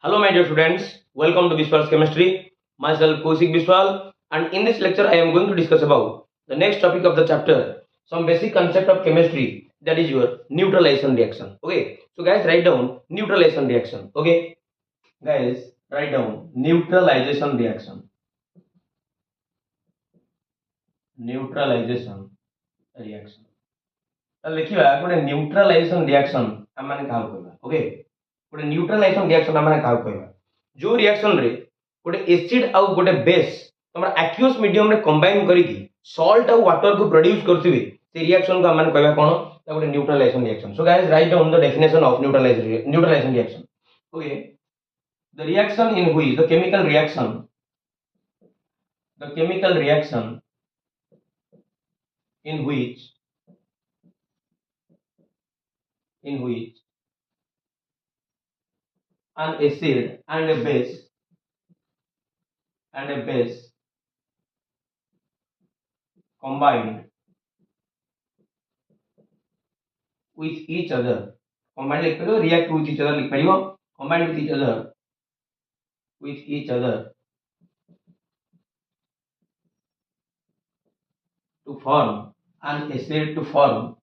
Hello, my dear students. Welcome to Biswal's Chemistry. Myself Kaushik Biswal, and in this lecture, I am going to discuss about the next topic of the chapter, some basic concept of chemistry. That is your neutralization reaction. Okay. So, guys, write down neutralization reaction. Okay, guys, write down neutralization reaction. Neutralization reaction. देखिए गोटे neutralization reaction आम मैंने क्या कहबा okay गोटे neutralization reaction आम मैंने क्या कहबा जो रिएक्शन रे गोटे एसिड आउ गोटे बेस तमरा एक्वियस मीडियम रे कंबाइन करिकी सॉल्ट आउ वाटर को प्रोड्यूस करथिबे से रिएक्शन को आम मैंने कहबा कोन ता गोटे neutralization reaction so guys write down the definition of neutralization reaction okay the reaction in which the chemical reaction in which an acid and a base combined with each other react with each other combined with each other to form an acid to form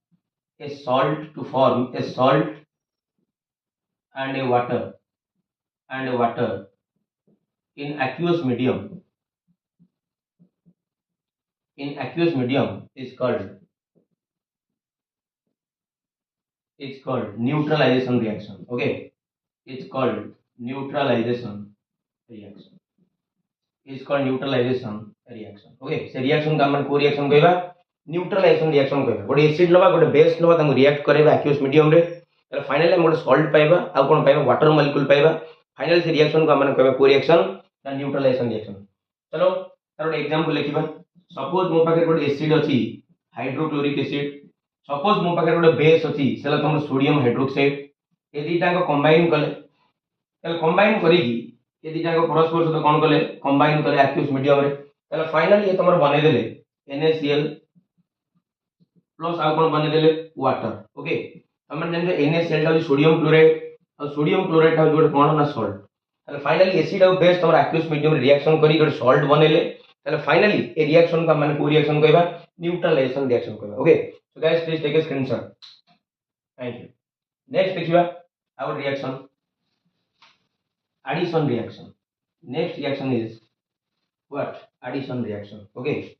a salt and a water in aqueous medium is called neutralization reaction. Okay, it's called neutralization reaction. Okay, से reaction का मन को reaction कहबा neutralization reaction कहबा गोटे acid लबा गोटे base लबा तांको रिएक्ट करबा एक्वियस मीडियम रे तर फाइनली हम गोटे सॉल्ट पाइबा आ कोन पाइबा वाटर मॉलिक्यूल पाइबा फाइनली से रिएक्शन को हम कहबा को रिएक्शन ता न्यूट्रलाइजेशन रिएक्शन चलो तार गोटे एग्जांपल लिखिबा सपोज मो पाखे गोटे एसिड अछि हाइड्रोक्लोरिक एसिड सपोज मो पाखे गोटे बेस अछि सेला तम सोडियम हाइड्रोक्साइड ए दीटा को कंबाइन कले तले कंबाइन करिकी ए दीटा को परस्पर सहित कोन कले कंबाइन कले एक्वियस मीडियम रे तले फाइनली ये तमर बनै देले NaCl प्लस आ कोन बने देले वाटर ओके हमन जन NaCl ता सोडियम क्लोराइड ता जोड कोन ना सॉल्ट तले फाइनली एसिड और बेस तमरा एक्वियस मीडियम रिएक्शन करी गोटे सॉल्ट बनेले तले फाइनली ए रिएक्शन का माने को रिएक्शन कहबा न्यूट्रलाइजेशन रिएक्शन कहबा okay so guys please take a screenshot thank you next देखिबा आवर reaction addition reaction next reaction is what addition reaction okay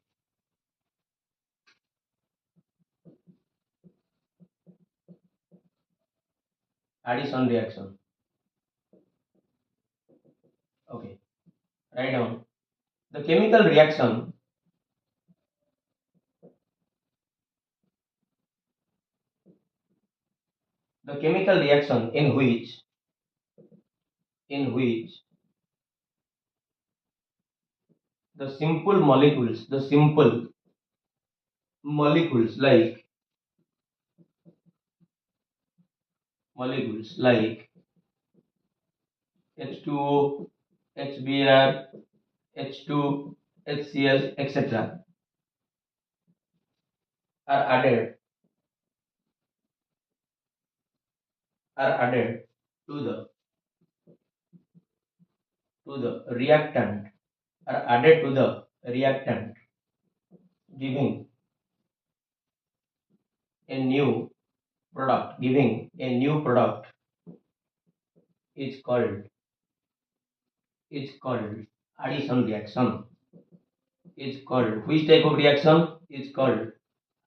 addition reaction okay write down the chemical reaction in which the simple molecules like H2O, HBr, H2, HCl, etc. are added to the reactant giving a new product is called addition reaction. Which type of reaction is called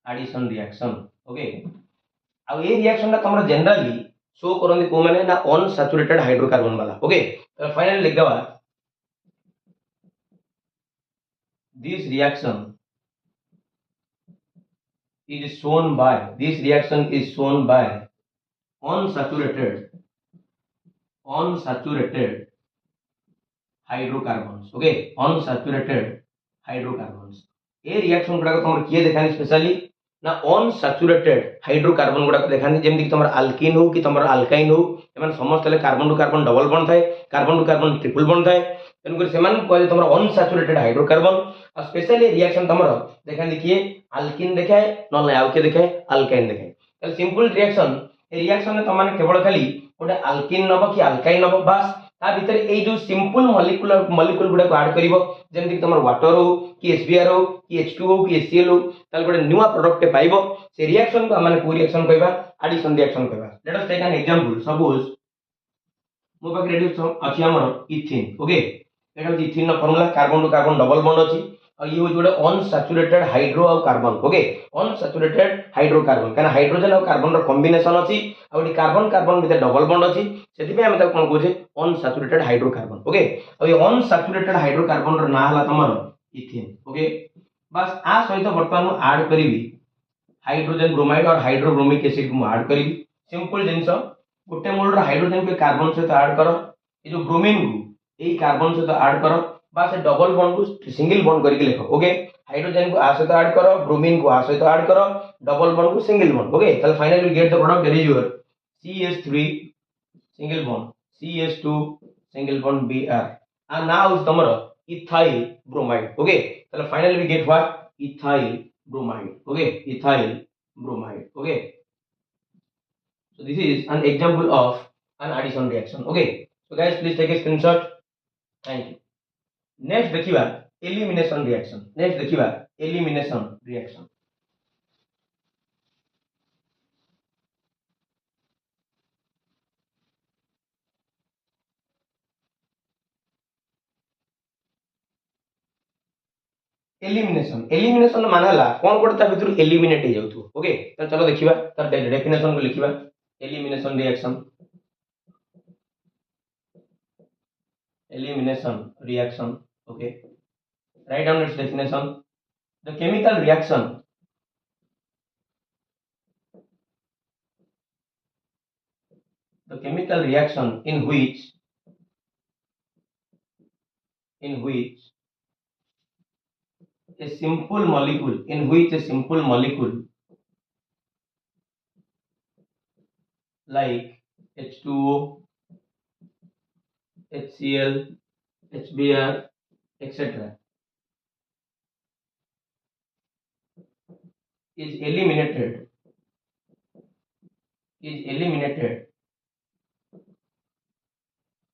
addition reaction? Okay, अब ये reaction ना तमरा generally show करन को माने ना unsaturated hydrocarbon वाला okay तो finally लिख दवा this reaction is shown by unsaturated hydrocarbons okay unsaturated hydrocarbons ए रिएक्शन गुडा तमर किए देखानी स्पेशली ना अनसैचुरेटेड हाइड्रोकार्बन गुडा देखानी जेमि कि तमर अल्कीन हो कि तमर अल्काइन हो एमन समस्त ले carbon to carbon double bond थाए carbon to carbon triple bond थाए तेनु कर सेमान कहले तमर अनसैचुरेटेड हाइड्रोकार्बन और स्पेशली रिएक्शन तमर देखानी किए अल्कीन देखाए न आउ के देखाए अल्काइन देखाए ताले सिंपल रिएक्शन ए रिएक्शन ने तमाने केवल खाली गोटे अल्कीन नब कि अल्काइन नब बस ता भीतर ए जो सिंपल मॉलिक्यूल गुडा को ऐड करिवो जेमति कि तमर वाटर हो कि एसबीआर हो कि H2O कि HCl हो ताल गोटे नुवा प्रोडक्ट पे पाइबो से रिएक्शन को माने को रिएक्शन कहबा एडिशन रिएक्शन कहबा let us take an example suppose मो पाक रेडी अछि हमर इथीन ओके एटा होची इथीन नो formula carbon to carbon double bond अछि और ये होची गोटे अनसैचुरेटेड हाइड्रो और कार्बन ओके अनसैचुरेटेड हाइड्रोकार्बन काना हाइड्रोजन और कार्बन रो कॉम्बिनेशन अछि और कार्बन कार्बन भितर डबल बॉन्ड अछि सेति पे हम त कोन कहूचे अनसैचुरेटेड हाइड्रोकार्बन ओके और ये अनसैचुरेटेड हाइड्रोकार्बन रो ना हला तमर इथीन ओके बस आ सहित वर्तमान ऐड करिवि हाइड्रोजन ब्रोमाइड और हाइड्रोब्रोमिक एसिड को ऐड करिवि सिंपल जिंस गोटे मोल रो हाइड्रोजन के कार्बन सहित ऐड करो ये जो ब्रोमीन को ए कार्बन सहित ऐड करो बस डबल बॉन्ड को सिंगल बॉन्ड करके लिखो ओके हाइड्रोजन को आ सहित ऐड करो ब्रोमीन को आ सहित ऐड करो डबल बॉन्ड को सिंगल बॉन्ड ओके तो finally we get the product that is your CH3 single bond CH2 single bond Br and now is tomorrow ethyl bromide okay so finally we get what ethyl bromide okay ethyl bromide okay so this is an example of an addition reaction okay so guys please take a screenshot thank you next देखिबा elimination reaction next देखिबा elimination reaction elimination माने हला कोन code ता भितर eliminate हो जाउथु okay तो चलो देखिबा तर डेफिनेशन को लिखिबा elimination reaction okay write down its definition the chemical reaction in which a simple molecule like H2O, HCl, HBr, etc. is eliminated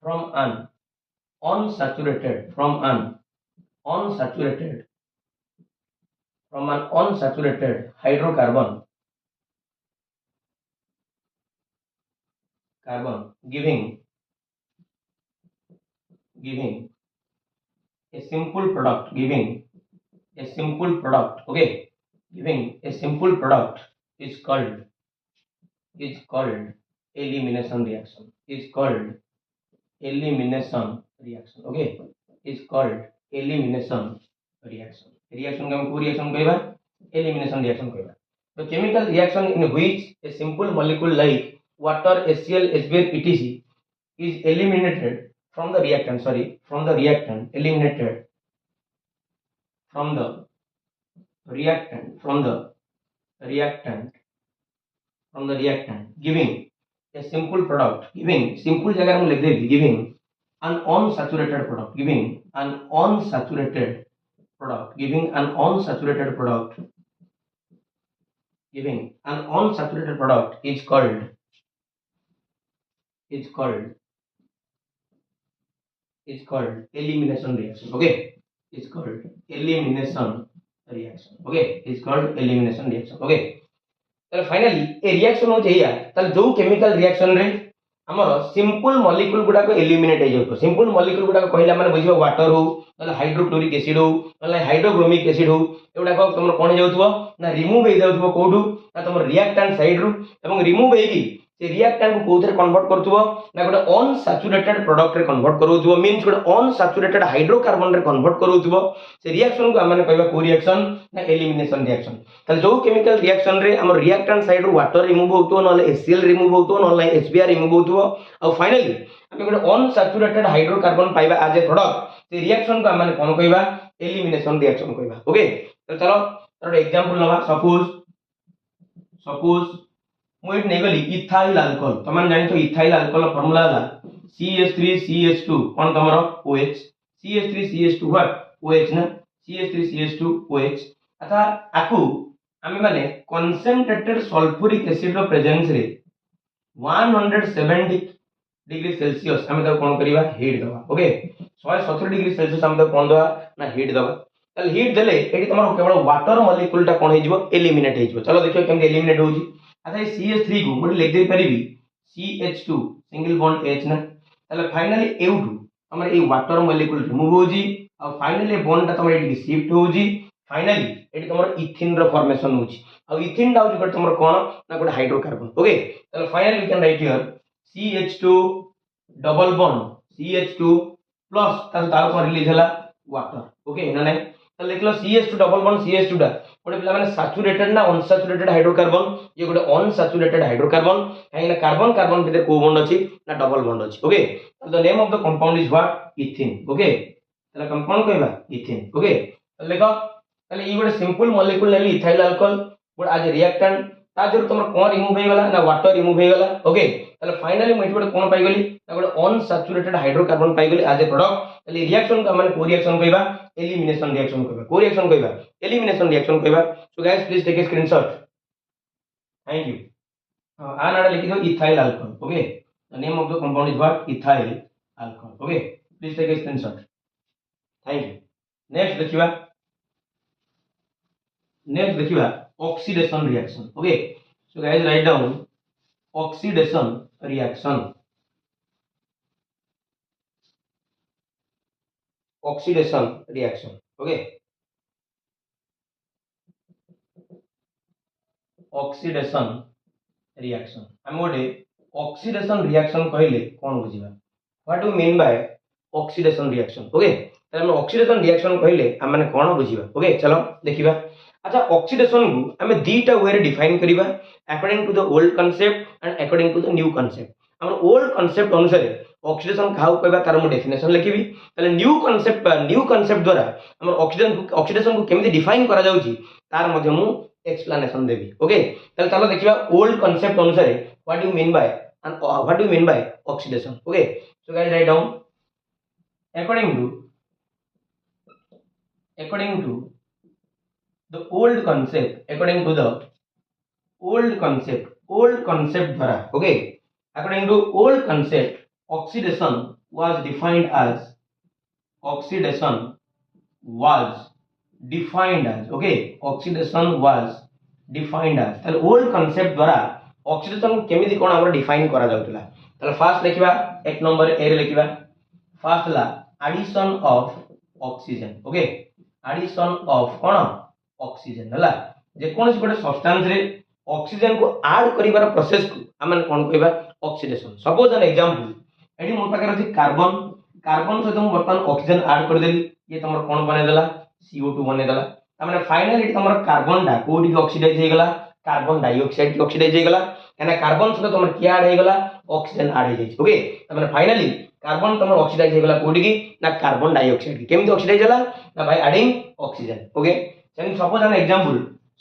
from an unsaturated hydrocarbon giving a simple product okay giving a simple product is called elimination reaction okay is called elimination reaction का हम को reaction कहबा elimination reaction कहबा the chemical reaction in which a simple molecule like water HCl HBr etc is eliminated from the reactant giving a simple product simple जगह हम लिख देंगे giving an unsaturated product is called elimination reaction okay it's called elimination reaction okay it's called elimination reaction okay ताले finally ए reaction हो जइया ताले जो chemical reaction रे हमर सिंपल मॉलिक्यूल गुडा को एलिमिनेट हो जातो सिंपल मॉलिक्यूल गुडा को कहला माने बुझिबो वाटर हो ताले हाइड्रोक्लोरिक एसिड हो ताले हाइड्रोब्रोमिक एसिड हो एउडा को तमर कोन जाउतबो ना रिमूव हे जाउतबो कोडू ना तमर रिएक्टेंट साइड रु एवं रिमूव हेगी से रिएक्टेंट को कोथरे कन्वर्ट करतबो ना गोटे अनसैचुरेटेड प्रोडक्ट रे कन्वर्ट करउतबो मींस गोटे अनसैचुरेटेड हाइड्रोकार्बन रे कन्वर्ट करउतबो से रिएक्शन को माने कहबा को रिएक्शन ना एलिमिनेशन रिएक्शन ताले जो केमिकल रिएक्शन रे हमर रिएक्टेंट साइड रु वाटर रिमूव होतो नले HCl रिमूव होतो नले HBr रिमूव होतो और फाइनली हमें गोटे अनसैचुरेटेड हाइड्रोकार्बन पाइबा एज ए प्रोडक्ट से रिएक्शन को माने कोन कहबा एलिमिनेशन रिएक्शन कहबा ओके तो चलो तर एग्जांपल लवा सपोज मु इट नेगली इथाइल अल्कोहल तमन जानि तो इथाइल अल्कोहल फार्मूला हला CH3CH2 कोन तमरो OH CH3CH2 व्हाट OH ना CH3CH2 OH अथा आकु आमे माने कंसंट्रेटेड सल्फ्यूरिक एसिड रो प्रेजेंस रे 170 डिग्री सेल्सियस आम कौन करवा हीट दवा ओके 170 डिग्री सेल्सियस आम कौन दवा ना हीट दवा ताले हीट देले एटी तुम केवल वाटर मॉलिक्यूल टा कौन हो एलिमिनेट हो चलो देखिए केमती एलिमिनेट होउची अच्छा ये CH3 को मुझे लिख दे परिबी CH2 सिंगल बॉन्ड H ना ताले फाइनली एउटू हमर ए वाटर मॉलिक्यूल रिमूव होउची और फाइनली बॉन्ड ता तुम एटी शिफ्ट होउची फाइनली एटी तुम इथिन रो फॉर्मेशन होउची और इथिन टा होउची तुम कोन ना गोटे हाइड्रोकार्बन ओके ताले finally we can write here CH2 double bond CH2 plus तार कोन रिलीज हला वाटर ओके ना नहीं तो लिख लो CH2 डबल बॉन्ड CH2 टा गोटे पिला माने सैचुरेटेड ना अनसैचुरेटेड हाइड्रोकार्बन ये गोटे अनसैचुरेटेड हाइड्रोकार्बन काहे कार्बन कार्बन भितर को बॉन्ड अछि ना डबल बॉन्ड अछि okay the name of the compound is what इथिन okay तले कंपाउंड कहबा इथिन ओके तो लिखो तले ई गोटे सिंपल मॉलिक्यूल लेली इथाइल अल्कोहल बट आज रिएक्टेंट ता जर तुम कोन रिमूव हे गला ना वाटर रिमूव हे गला ओके तले फाइनली मैं गोटे कोन पाई गली ना गोटे अनसैचुरेटेड हाइड्रोकार्बन पाई गली आज ए प्रोडक्ट तले रिएक्शन का माने को रिएक्शन कहबा एलिमिनेशन रिएक्शन कहबा को रिएक्शन कहबा एलिमिनेशन रिएक्शन कहबा so guys please take a screenshot thank you आ नाडा लिखि दो ethyl alcohol okay the name of the compound is what ethyl alcohol okay please take a screenshot thank you next देखिबा oxidation reaction okay so guys write down oxidation reaction oxidation reaction okay oxidation reaction हम गोटे oxidation reaction कहले कौन बुझिबा what do mean by oxidation reaction okay तले हम oxidation reaction कहले हम माने कौन बुझिबा ओके चलो देखिबा अच्छा ऑक्सीडेशन को हमें दीटा वे रे डिफाइन करिबा according to the old concept and according to the new concept हमर ओल्ड कांसेप्ट अनुसार ऑक्सीडेशन काउ कहबा तार मु डेफिनेशन लिखिबी तले न्यू कांसेप्ट द्वारा हमर ऑक्सीडेशन को केमिति डिफाइन करा जाउची तार मध्ये मु एक्सप्लेनेशन देबी ओके तले चलो देखिबा ओल्ड कांसेप्ट अनुसार what do mean by oxidation okay so guys write down according to the old concept द्वारा okay according to old concept oxidation was defined as okay oxidation was defined as ताले old concept द्वारा oxidation को केमिति कोन हमर define करा जाउतला ताले first लिखिबा एक number ए रे लिखिबा फर्स्ट ला addition of oxygen okay addition of कोन ऑक्सीजन हला जे कोनसी गोटे सब्सटेंस रे ऑक्सीजन को ऐड करिवार प्रोसेस को हमन कोन कहबा ऑक्सीडेशन सपोज एन एग्जांपल एडी मोर पाकर अछि कार्बन सहित हम बर्तन ऑक्सीजन ऐड कर देली ये तमर कोन बने देला CO2 बने देला त माने फाइनली तमर कार्बन डा कोडी ऑक्सीडाइज हे गेला कार्बन डाइऑक्साइड की ऑक्सीडाइज हे गेला एना कार्बन सहित तमर की ऐड हे गेला ऑक्सीजन ऐड हे जाई ओके त माने फाइनली कार्बन तमर ऑक्सीडाइज हे गेला कोडी की ना कार्बन डाइऑक्साइड की केमिति ऑक्सीडाइज होला ना by adding oxygen okay same suppose an example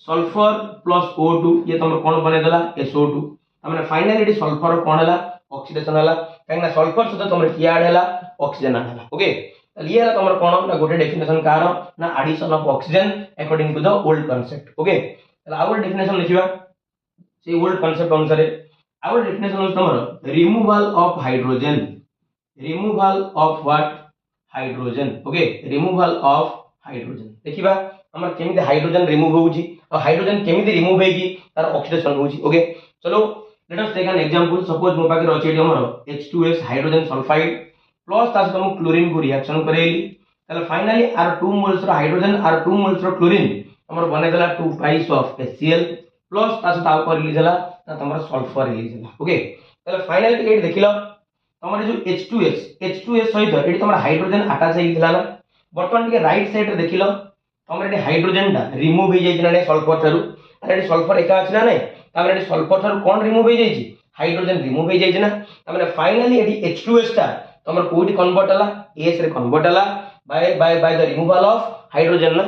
sulphur plus O2 ये तुम कौन बने देला SO2 तमने फाइनली एडी सल्फर कौन हला ऑक्सीडेशन हला काहेना सल्फर सहित तुम की ऐड हला ऑक्सीजन ऐड हला ओके त लिए हला तुम कौन ना गोटे डेफिनेशन कार ना addition of oxygen according to the old concept okay त आवर डेफिनेशन लिखिबा से ओल्ड कांसेप्ट अनुसार आवर डेफिनेशन इज तुम removal of hydrogen removal of what hydrogen okay removal of hydrogen देखिबा हमर केमिति हाइड्रोजन रिमूव होउची और हाइड्रोजन केमिति रिमूव हेगी तार ऑक्सीडेशन होउची ओके चलो let us take an example suppose मो पाके रछि हमर H2S हाइड्रोजन सल्फाइड प्लस तास हम क्लोरीन को रिएक्शन करेली तले फाइनली R2 मोल्स रो हाइड्रोजन R2 मोल्स रो क्लोरीन हमर बने देला 2 पाइस ऑफ HCl प्लस तास ता ऊपर रिलीज हला ता हमर सल्फर रिलीज हला ओके तले फाइनली एट देखिलो हमर जो H2S सहित एटी हमर हाइड्रोजन अटैच हे दिला ना बर्तमान के राइट साइड रे देखिलो हमर एटी हाइड्रोजन टा रिमूव हे जाई ना सल्फर थारु अरे एटी सल्फर एका अछि ना नै तापर एटी सल्फर थारु कोन रिमूव हे जाई हाइड्रोजन रिमूव हे जाई ना तापर फाइनली एटी H2S टा हमर कोडी कन्वर्ट हला S रे कन्वर्ट हला bye the removal of hydrogen ना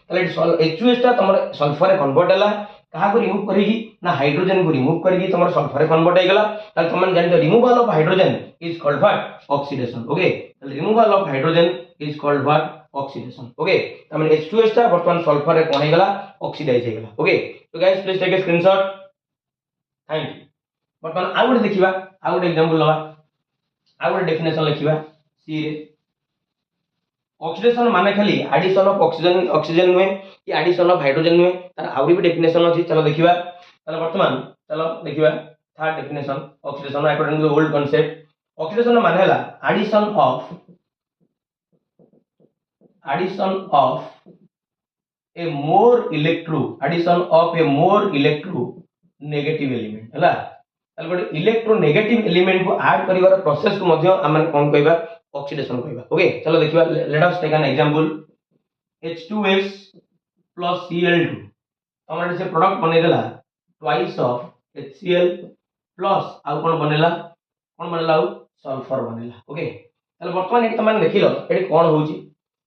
तले H2S टा हमर सल्फर रे कन्वर्ट हला कहा को रिमूव करेगी ना हाइड्रोजन को रिमूव करेगी हमर सल्फर रे कन्वर्ट हे गेला ताले तुम जानि the removal of hydrogen is called what oxidation okay removal of hydrogen is called what oxidation okay त माने H2S ता वर्तमान सल्फर रे कोन हे गेला ऑक्सीडाइज हे गेला okay so guys please take a screenshot thank you वर्तमान आ गुड देखिबा आ गुड एग्जांपल लवा आ गोटे डेफिनेशन लिखिबा सी रे ऑक्सीडेशन माने खाली एडिशन ऑफ ऑक्सीजन ऑक्सीजन नुहे कि एडिशन ऑफ हाइड्रोजन नुहे तार आउरी भी डेफिनेशन अछि चलो देखिबा चलो वर्तमान चलो देखिबा third definition oxidation according to the old concept oxidation माने हला addition of a more electro addition of a more electro negative element हला ताले गोटे इलेक्ट्रो नेगेटिव एलिमेंट को ऐड करिवार प्रोसेस को मध्य हम कोन कहबा ऑक्सीडेशन कहबा ओके चलो देखिबा let us take an example H2S plus Cl2 हमर से प्रोडक्ट बनै देला ट्वाइस ऑफ HCl प्लस आ कोन बनेला सल्फर बनेला ओके ताले वर्तमान एटी तमान देखिलो एटी कोन होउची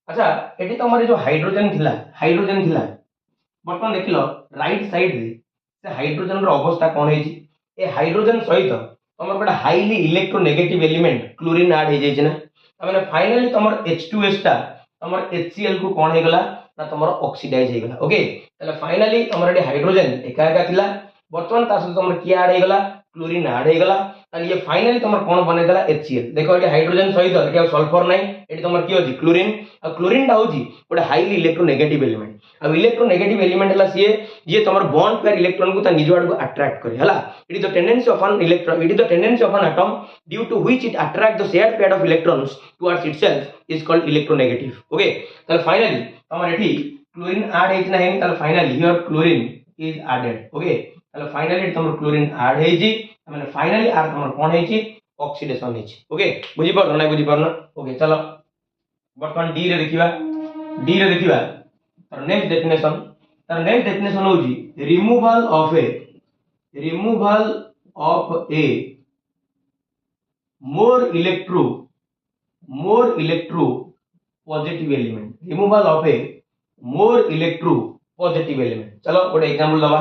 अच्छा एटी तमर जो हाइड्रोजन थिला वर्तमान देखिलो राइट साइड रे से हाइड्रोजन रो अवस्था कोन हेची ए हाइड्रोजन सहित तमर गोटे highly electronegative element chlorine add हे जाइछ ना तमने फाइनली तमर H2S ता तमर HCl को कोन हे गला ना तमर ऑक्सीडाइज हे गला ओके तले फाइनली तमर एटी हाइड्रोजन एका एका थिला वर्तमान ता सहित तमर की ऐड हे गला क्लोरीन ऐड हे गला ताले ये फाइनली तमर कोन बने देला HCl देखो एटी हाइड्रोजन सहित एटी सल्फर नै एटी तमर की होची क्लोरीन आ क्लोरीन ता होची गोटे हाईली इलेक्ट्रोनेगेटिव एलिमेंट अब इलेक्ट्रोनेगेटिव एलिमेंट हला सीए ये तमर बॉन्ड पेयर इलेक्ट्रॉन को ता निज आड़ को अट्रैक्ट करे हला it is the tendency of an electron it is the tendency of an atom due to which it attract the shared pair of electrons towards itself is called electronegative okay ताले finally तमर एठी chlorine add हेत नाही ताले finally here chlorine is added okay ताले finally तमर chlorine add हेजी माने फाइनली आर तमर कोन हेची ऑक्सीडेशन हेची ओके बुझी पर नै बुझी परना ओके चलो वर्तमान डी रे देखिबा तर नेक्स्ट डेफिनेशन होजी removal of a more electropositive element removal of a more electropositive element चलो गोटे एग्जांपल दबा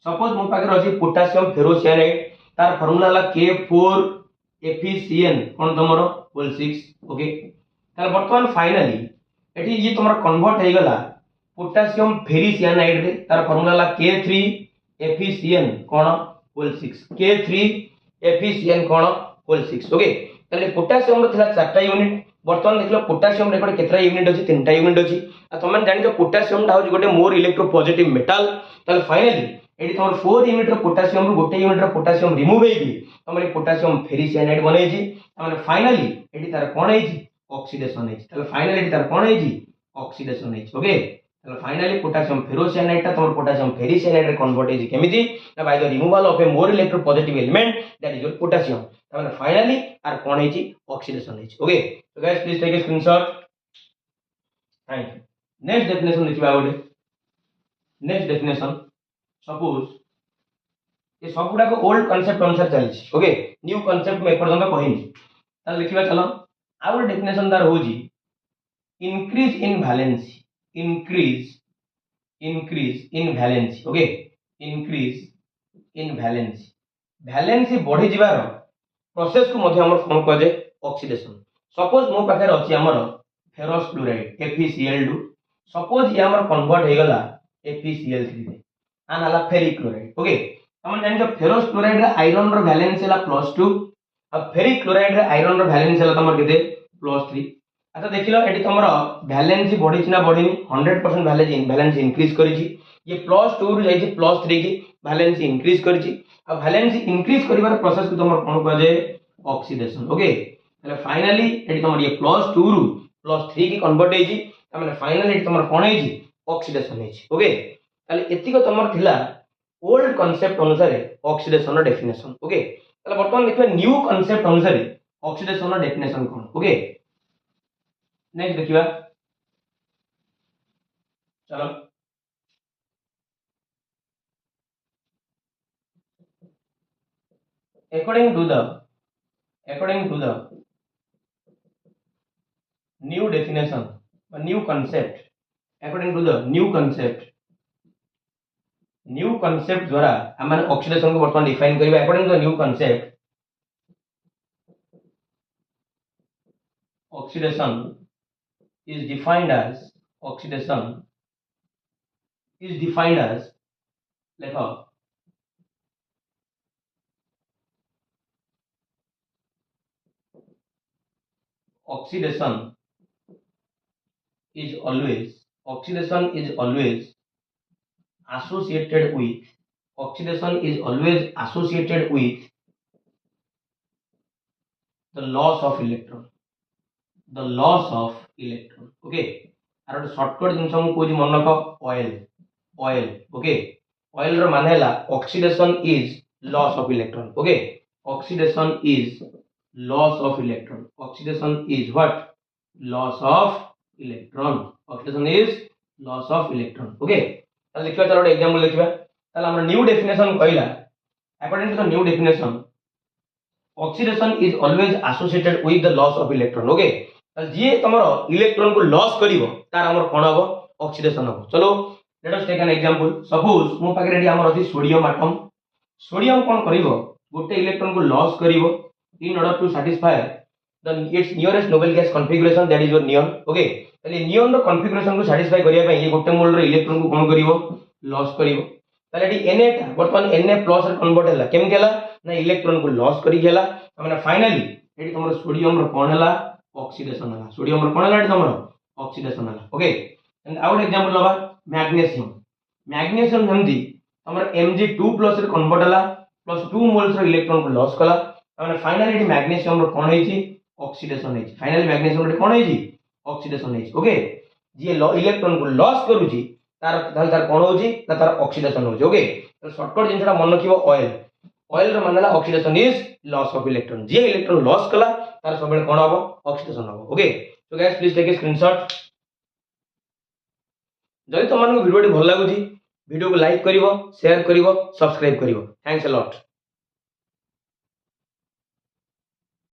सपोज मो पाखे अछि पोटेशियम फेरोसियानाइड तार फार्मूला हला K4FeCN कोन तमरो होल 6 ओके तार वर्तमान फाइनली एठी ये तमरो कन्वर्ट हे गला पोटेशियम फेरिसियानाइड रे तार फार्मूला हला K3FeCN कोन होल 6 K3FeCN कोन होल 6 ओके ताले पोटेशियम रो थिला 4टा यूनिट वर्तमान देखलो पोटेशियम रे कोटे केतरा यूनिट अछि 3टा यूनिट अछि आ तमन जानि जो पोटेशियम ता होछि गोटे मोर इलेक्ट्रो पॉजिटिव मेटल ताले फाइनली एठी तमर 4 यूनिट रो पोटेशियम रो गोटे यूनिट रो पोटेशियम रिमूव हेगी तमरे पोटेशियम फेरिसियानाइड बनै छी तमने फाइनली एठी तार कोन हेछि ऑक्सीडेशन हेछि ताले फाइनली एठी तार कोन हेछि ऑक्सीडेशन हेछि ओके ताले फाइनली पोटेशियम फेरोसियानाइड ता तमर पोटेशियम फेरिसियानाइड रे कन्वर्ट हेछि केमिति ना by the removal of a more electropositive element that is your potassium तमने फाइनली आर कोन हेछि ऑक्सीडेशन हेछि okay so guys please take a screenshot thank you next definition लिखिबा गोटे नेक्स्ट डेफिनेशन सपोज ये सब गुडा को ओल्ड कांसेप्ट अनुसार चली ओके न्यू कांसेप्ट में एपर्यंत कहिनी ताल लिखिबा चलो आउ डेफिनेशन दार होजी increase in valency okay increase in valency बढ़ी जिवार प्रोसेस को मध्य हमर कोन कह जे ऑक्सीडेशन सपोज मो पाखे अछि हमर फेरस क्लोराइड FeCl2 सपोज ये हमर कन्वर्ट हे गला FeCl3 रे आनाला फेरिक क्लोराइड ओके हम जानि जो फेरस क्लोराइड रे आयरन रो वैलेंस हला +2 अब फेरिक क्लोराइड रे आयरन रो वैलेंस हला तमर केते +3 अच्छा देखिलो एटी तमरो वैलेंसी बढ़ी छिना बढ़िनी 100% वैलेंसी इंक्रीज करी छी ये +2 रु जाई छी +3 की वैलेंसी इंक्रीज करी छी अब वैलेंसी इंक्रीज करिवार प्रोसेस को तमर कोन कह जे ऑक्सीडेशन ओके तले फाइनली एटी तमर ये +2 रु +3 की कन्वर्ट हे छी तमने फाइनली एटी तमर कोन हे छी ऑक्सीडेशन हे छी ओके ताले एतिको तमर थिला ओल्ड कांसेप्ट अनुसार ऑक्सीडेशन डेफिनेशन ओके ताले वर्तमान देखिबा न्यू कांसेप्ट अनुसार ऑक्सीडेशन डेफिनेशन कोन ओके नेक्स्ट देखिबा चलो according to the new definition or new concept according to the new concept द्वारा हम ऑक्सीडेशन को वर्तमान डिफाइन करिबा according to the new concept oxidation is defined as देखो oxidation is always associated with the loss of electron. Okay, आर गोटे shortcut जिनस मु कहूँ मन रख ऑयल. ओके, ऑयल रो माने हला oxidation is loss of electron. Okay, oxidation is loss of electron. Oxidation is what? Loss of electron. Oxidation is loss of electron. Okay, ताले देखिबा तार गोटे एग्जांपल देखिबा. ताले हमर न्यू डेफिनेशन कहला, according to the new definition oxidation is always associated with the loss of electron. Okay, जी तुम इलेक्ट्रॉन को लॉस करिवो तार हमर कोन हबो? ऑक्सीडेशन हबो. चलो let us take an example. Suppose मो पाके रेडी हमर अछि सोडियम एटम. सोडियम कोन करिवो? गोटे इलेक्ट्रॉन को लॉस करिवो in order to satisfy the its nearest noble gas configuration, that is your neon. Okay, तले नियॉन रो कॉन्फ़िगरेशन को सैटिस्फाई करिया पई ये गोटे मोल रो इलेक्ट्रॉन को कोन करिवो? लॉस करिवो. तले एटी Na ता वर्तमान Na प्लस रे कन्वर्ट होला. केम केला ना इलेक्ट्रॉन को लॉस करि गेला. माने फाइनली एटी हमर सोडियम रो कोन होला? ऑक्सीडेशन होला. सोडियम रो कोन होला? एटी हमर ऑक्सीडेशन होला. ओके, एंड आउट एग्जांपल लबा मैग्नीशियम. मैग्नीशियम हमदी हमर Mg2 प्लस रे कन्वर्ट होला प्लस 2 मोल्स रो इलेक्ट्रॉन को लॉस कला. माने फाइनली एटी मैग्नीशियम रो कोन हेची? ऑक्सीडेशन हेची. फाइनली मैग्नीशियम रो कोन हेची? ऑक्सीडेशन हेची. ओके, जे इलेक्ट्रॉन को लॉस करूची तार कोन होची ना तार ऑक्सीडेशन होची. ओके, तो शॉर्टकट जिनसटा मन रखिबो ऑयल. ऑयल रो मानला oxidation is loss of electron. जे इलेक्ट्रॉन लॉस कला तार सबले कोन हबो? ऑक्सीडेशन हबो. Okay, so guys please take a screenshot. जदि तुम वीडियो भल लगुची वीडियो को लाइक करिवो, शेयर करिवो, सब्सक्राइब करिवो. Thanks a lot.